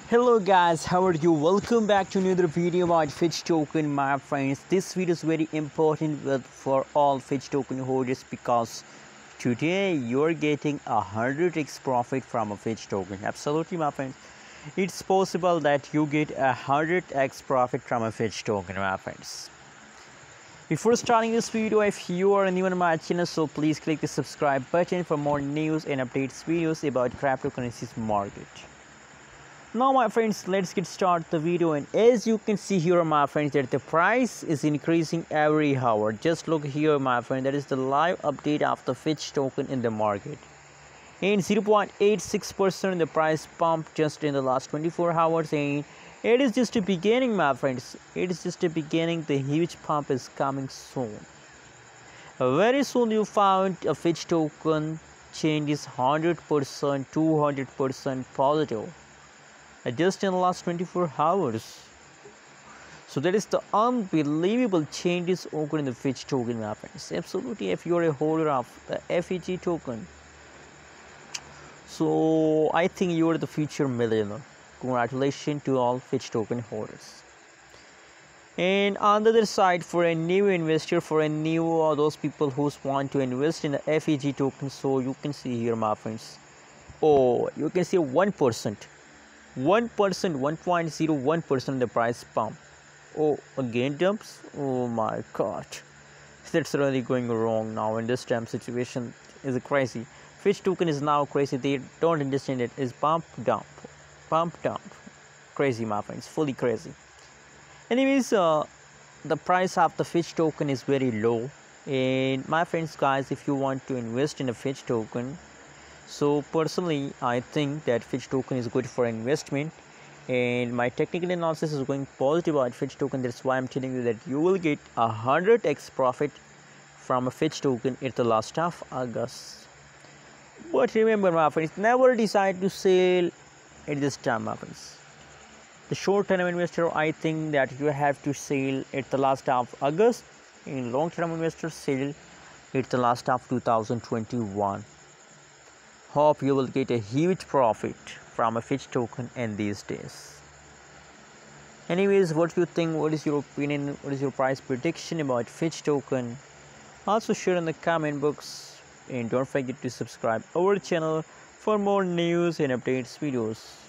Hello guys, how are you? Welcome back to another video about FEG token, my friends. This video is very important for all FEG token holders because today you're getting 100x profit from a FEG token. Absolutely, my friends. It's possible that you get 100x profit from a FEG token, my friends. Before starting this video, if you are new on my channel, so please click the subscribe button for more news and updates videos about cryptocurrencies market. Now my friends, let's get started the video, and as you can see here my friends that the price is increasing every hour. Just look here my friend, that is the live update of the FEG token in the market. In 0.86% the price pumped just in the last 24 hours, and it is just a beginning my friends. It is just a beginning. The huge pump is coming soon. Very soon you found a FEG token changes 100%, 200% positive. Just in the last 24 hours. So that is the unbelievable changes occurring in the FEG token, my friends. Absolutely, if you are a holder of the FEG token, so I think you are the future millionaire. Congratulations to all FEG token holders. And on the other side, for a new investor, for a new those people who want to invest in the FEG token, so you can see here my friends, oh, you can see 1%, 1.01% the price pump. Oh, again dumps. Oh my god, that's really going wrong now in this time. Situation is crazy. FEG token is now crazy. They don't understand it. Is pump dump, crazy my friends, fully crazy. Anyways, the price of the FEG token is very low, and my friends, guys, if you want to invest in a FEG token, so personally I think that FEG token is good for investment, and my technical analysis is going positive about FEG token. That's why I'm telling you that you will get 100x profit from a FEG token at the last of August. But remember my friends, never decide to sell at this time my friends. The short-term investor, I think that you have to sell at the last of August. In long-term investor, sell at the last of 2021. Hope you will get a huge profit from a FEG token in these days. Anyways, what do you think? What is your opinion? What is your price prediction about FEG token? Also share in the comment box, and don't forget to subscribe our channel for more news and updates videos.